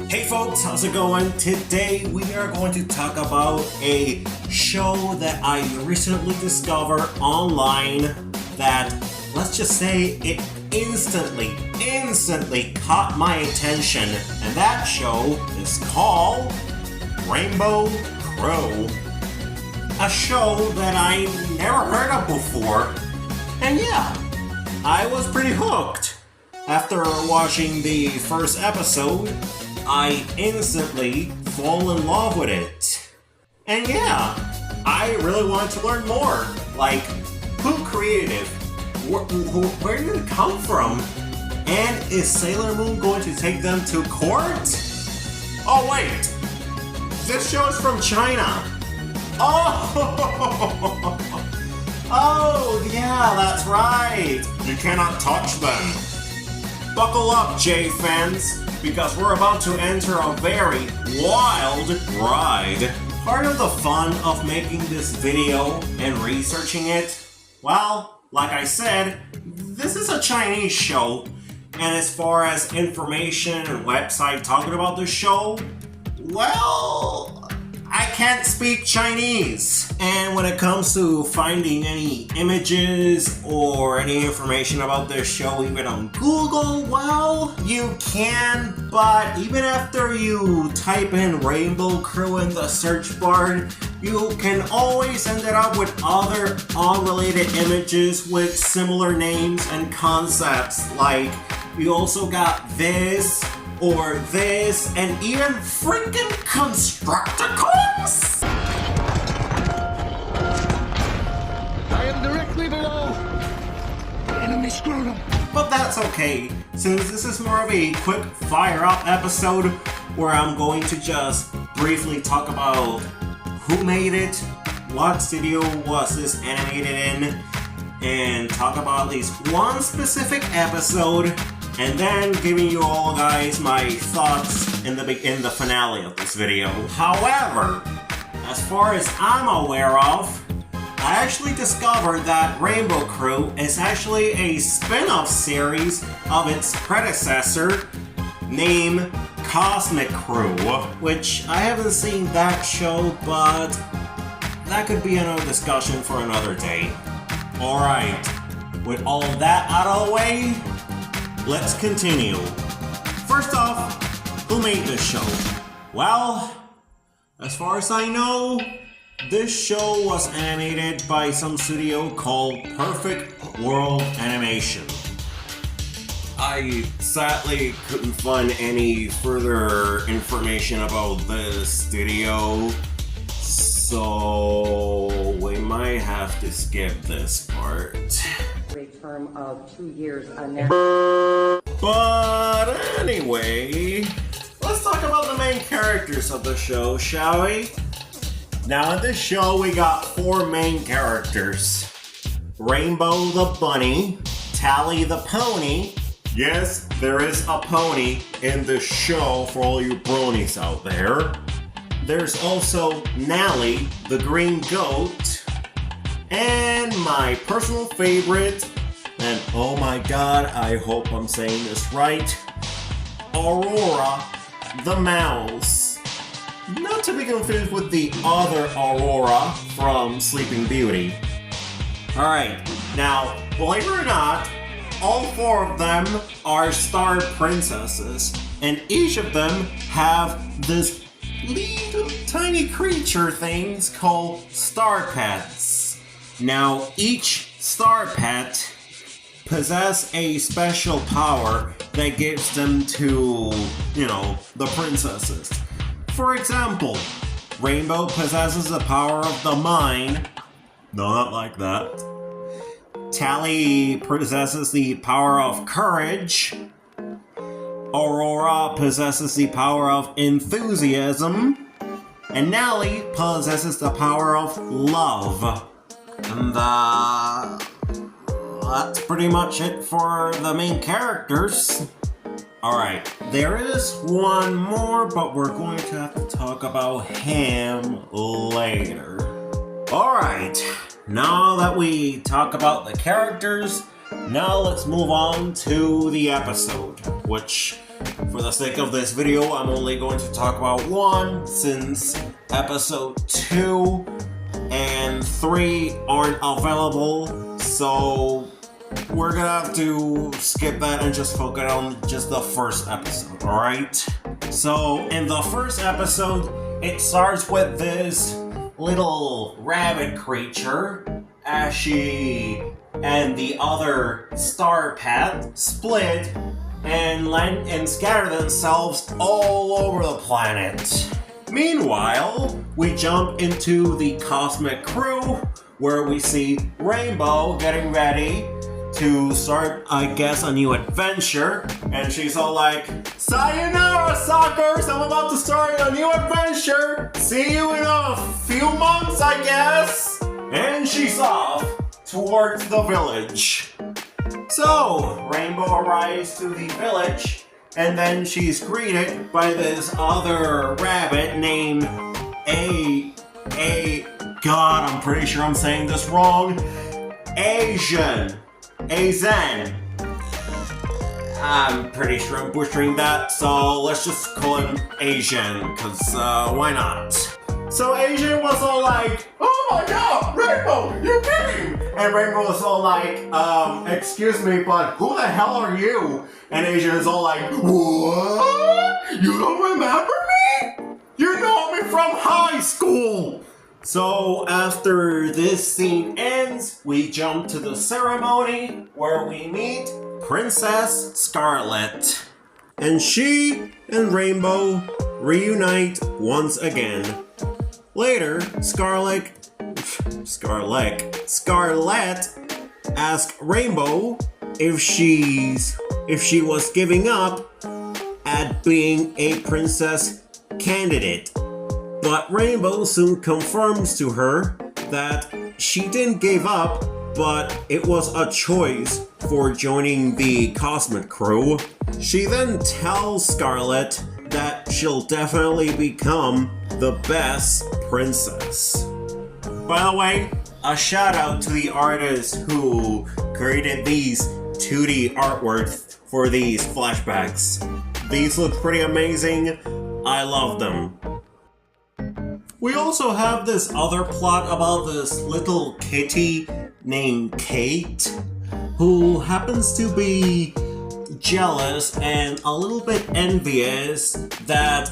Hey folks, how's it going? Today we are going to talk about a show that I recently discovered online that, let's just say, it instantly caught my attention, and that show is called Rainbow Crow. A show that I never heard of before, and yeah, I was pretty hooked. After watching the first episode, I instantly fall in love with it. And yeah, I really wanted to learn more. Like, who created it? Where did it come from? And is Sailor Moon going to take them to court? Oh wait, this show is from China. Oh, oh yeah, that's right. You cannot touch them. Buckle up, J fans, because we're about to enter a very wild ride. Part of the fun of making this video and researching it, well, like I said, this is a Chinese show, and as far as information and website talking about the show, well, I can't speak Chinese. And when it comes to finding any images or any information about this show even on Google, well, you can, but even after you type in Rainbow Crow in the search bar, you can always end up with other unrelated images with similar names and concepts. Like, you also got this, or this, and even freaking Constructicons! I am directly below the enemy scrotum. But that's okay, since this is more of a quick fire-up episode where I'm going to just briefly talk about who made it, what studio was this animated in, and talk about at least one specific episode, and then giving you all guys my thoughts in the finale of this video. However, as far as I'm aware of, I actually discovered that Rainbow Crow is actually a spin-off series of its predecessor named Cosmic Crew, which I haven't seen that show, but that could be another discussion for another day. Alright, with all that out of the way, let's continue. First off, who made this show? Well, as far as I know, this show was animated by some studio called Perfect World Animation. I sadly couldn't find any further information about this studio, so we might have to skip this part. A term of 2 years. But anyway, let's talk about the main characters of the show, shall we? Now in this show we got 4 main characters. Rainbow the Bunny, Tally the Pony. Yes, there is a pony in this show for all you bronies out there. There's also Nally the Green Goat. And my personal favorite, and oh my god, I hope I'm saying this right, Aurora the Mouse. Not to be confused with the other Aurora from Sleeping Beauty. Alright, now, believe it or not, all 4 of them are star princesses, and each of them have this little tiny creature things called star pets. Now, each star pet possess a special power that gives them to, the princesses. For example, Rainbow possesses the power of the mind. No, not like that. Tally possesses the power of courage. Aurora possesses the power of enthusiasm. And Nally possesses the power of love. And that's pretty much it for the main characters. Alright, there is one more, but we're going to have to talk about him later. Alright, now that we talk about the characters, now let's move on to the episode, which For the sake of this video, I'm only going to talk about one, since episode 2 and 3 aren't available, so we're gonna have to skip that and just focus on just the first episode, alright? So, in the first episode, it starts with this little rabbit creature as she and the other star pet split and scatter themselves all over the planet. Meanwhile, we jump into the cosmic crew where we see Rainbow getting ready to start, I guess, a new adventure, and she's all like, "Sayonara, suckers! I'm about to start a new adventure! See you in a few months, I guess!" And she's off towards the village. So, Rainbow arrives to the village, and then she's greeted by this other rabbit named God, I'm pretty sure I'm saying this wrong. Azen. I'm pretty sure I'm butchering that, so let's just call him Asian, cause why not? So Asian was all like, "Oh my god, Rainbow, you came!" And Rainbow was all like, "Excuse me, but who the hell are you?" And Asian is all like, "What? You don't remember me? You know me from high school!" So after this scene ends, we jump to the ceremony where we meet Princess Scarlet. And she and Rainbow reunite once again. Later, Scarlet asks Rainbow if she was giving up at being a princess candidate. But Rainbow soon confirms to her that she didn't give up, but it was a choice for joining the Cosmic Crew. She then tells Scarlet that she'll definitely become the best princess. By the way, a shout out to the artist who created these 2D artworks for these flashbacks. These look pretty amazing. I love them. We also have this other plot about this little kitty named Kate, who happens to be jealous and a little bit envious that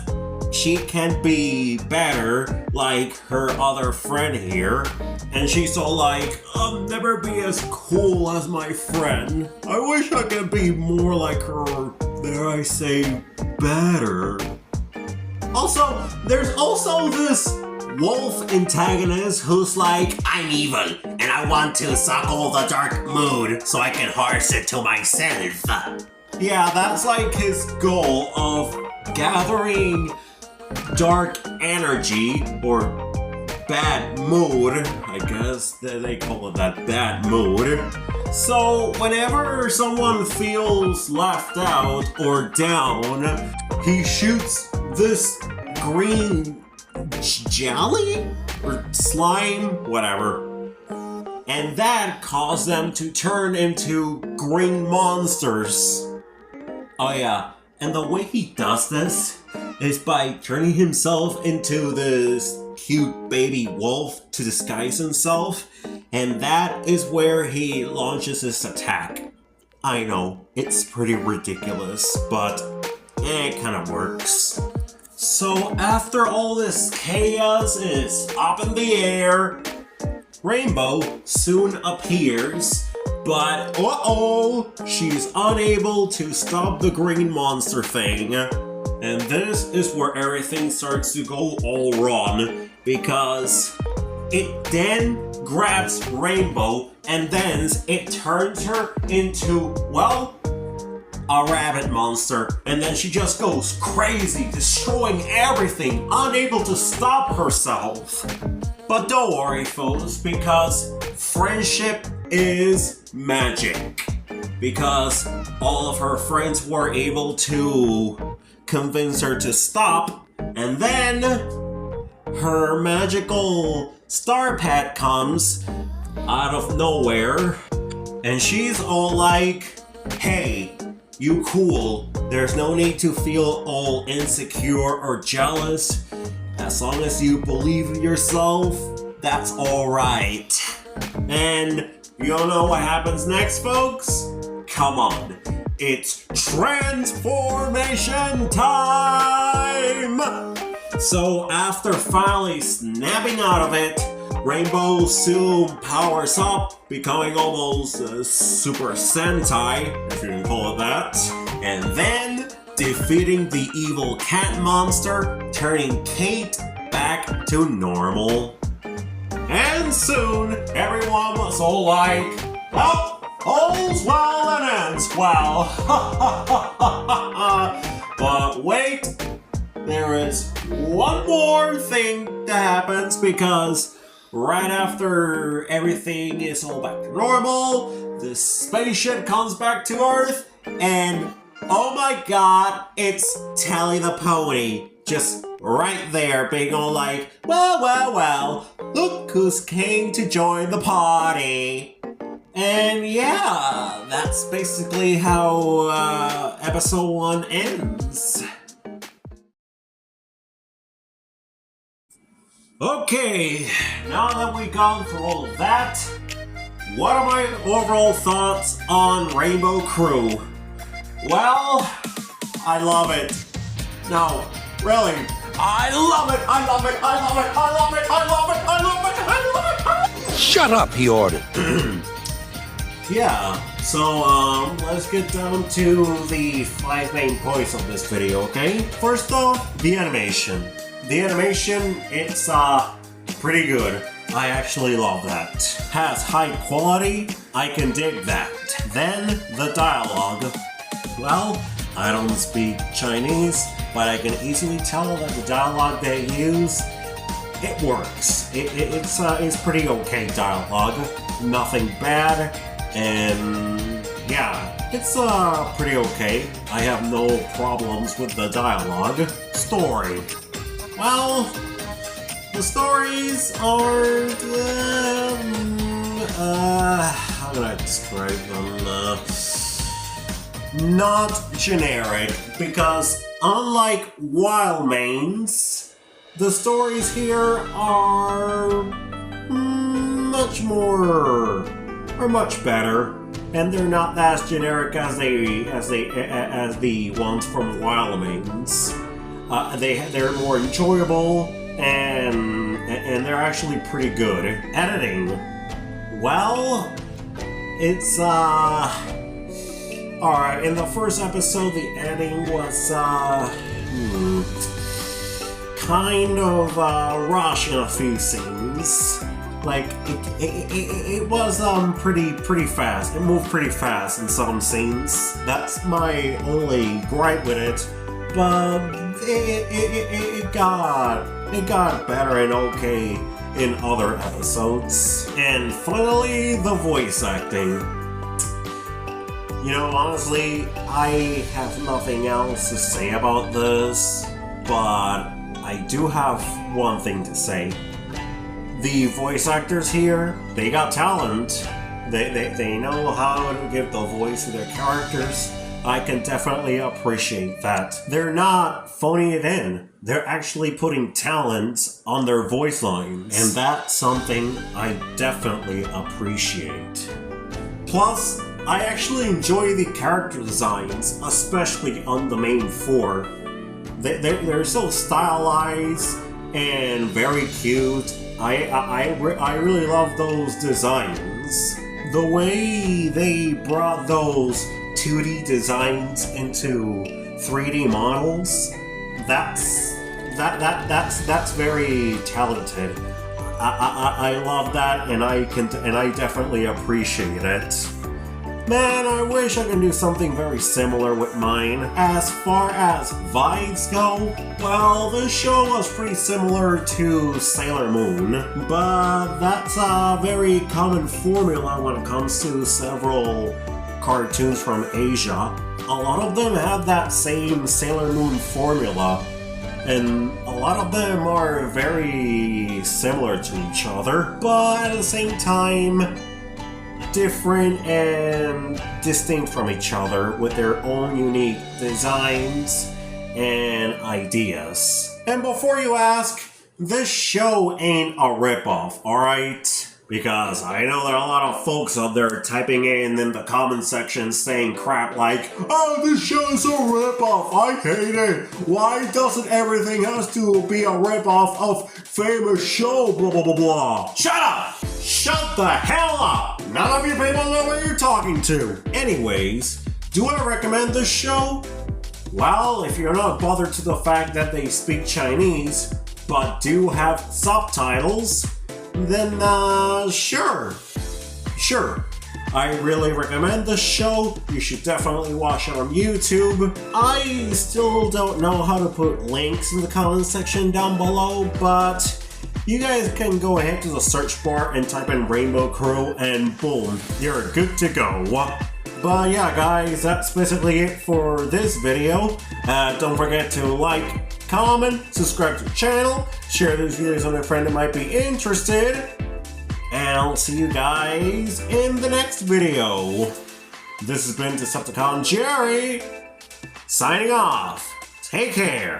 she can't be better like her other friend here. And she's all like, "I'll never be as cool as my friend. I wish I could be more like her, dare I say, better." Also, there's also this wolf antagonist who's like, "I'm evil, and I want to suck all the dark mood so I can harness it to myself." Yeah, that's like his goal of gathering dark energy, or bad mood, I guess they call it that, bad mood. So whenever someone feels left out or down, he shoots this green jelly? Or slime? Whatever. And that caused them to turn into green monsters. Oh yeah, and the way he does this is by turning himself into this cute baby wolf to disguise himself, and that is where he launches his attack. I know, it's pretty ridiculous, but it kind of works. So after all this chaos is up in the air, Rainbow soon appears, but she's unable to stop the green monster thing. And this is where everything starts to go all wrong, because it then grabs Rainbow and then it turns her into, well, a rabbit monster, and then she just goes crazy, destroying everything, unable to stop herself. But don't worry, folks, because friendship is magic. Because all of her friends were able to convince her to stop, and then her magical star pet comes out of nowhere, and she's all like, "Hey, you cool. There's no need to feel all insecure or jealous. As long as you believe in yourself, that's alright. And you don't know what happens next, folks? Come on, it's transformation time! So after finally snapping out of it, Rainbow soon powers up, becoming almost a Super Sentai, if you can call it that, and then defeating the evil cat monster, turning Kate back to normal. And soon, everyone was all like, well, all's well and ends well. But wait, there is one more thing that happens, because right after everything is all back to normal, the spaceship comes back to Earth, and oh my god, it's Tally the Pony. Just right there, being all like, well, look who's came to join the party. And yeah, that's basically how episode 1 ends. Okay, now that we've gone through all of that, what are my overall thoughts on Rainbow Crew? Well, I love it. No, really, I love it, I love it, I love it, I love it, I love it, I love it, I love it, I love it. Shut up, he ordered. Yeah, so let's get down to the 5 main points of this video, okay? First off, the animation. The animation, it's pretty good. I actually love that. Has high quality, I can dig that. Then, the dialogue. Well, I don't speak Chinese, but I can easily tell that the dialogue they use, it works. It's pretty okay dialogue. Nothing bad, and yeah, it's pretty okay. I have no problems with the dialogue. Story. Well, the stories are, how can I describe them? Not generic, because unlike Wild Mains, the stories here are much better, and they're not as generic as the ones from Wild Mains. They're more enjoyable, and they're actually pretty good. Editing, well, it's alright. In the first episode, the editing was kind of rushed in a few scenes. Like it was pretty fast. It moved pretty fast in some scenes. That's my only gripe with it. But it got better and okay in other episodes. And finally, the voice acting. You know, honestly, I have nothing else to say about this, but I do have one thing to say. The voice actors here, they got talent. They know how to give the voice to their characters. I can definitely appreciate that. They're not phoning it in. They're actually putting talent on their voice lines. And that's something I definitely appreciate. Plus, I actually enjoy the character designs, especially on the main 4. They're so stylized and very cute. I really love those designs. The way they brought those 2D designs into 3D models, that's very talented. I love that, and I definitely appreciate it. Man, I wish I could do something very similar with mine. As far as vibes go, well, this show was pretty similar to Sailor Moon, but that's a very common formula when it comes to several cartoons from Asia. A lot of them have that same Sailor Moon formula, and a lot of them are very similar to each other, but at the same time, different and distinct from each other with their own unique designs and ideas. And before you ask, this show ain't a ripoff, alright? Because I know there are a lot of folks out there typing in the comment section saying crap like, "Oh, this show is a ripoff, I hate it. Why doesn't everything has to be a ripoff of famous show, blah blah blah blah." Shut up! Shut the hell up! None of you people know what you're talking to. Anyways, do I recommend this show? Well, if you're not bothered to the fact that they speak Chinese, but do have subtitles, then sure. I really recommend the show. You should definitely watch it on YouTube. I still don't know how to put links in the comment section down below, but you guys can go ahead to the search bar and type in Rainbow Crew and boom, you're good to go. But yeah guys, that's basically it for this video. Don't forget to like, comment, subscribe to the channel, share these videos with a friend that might be interested, and I'll see you guys in the next video. This has been Decepticon Jerry, signing off. Take care.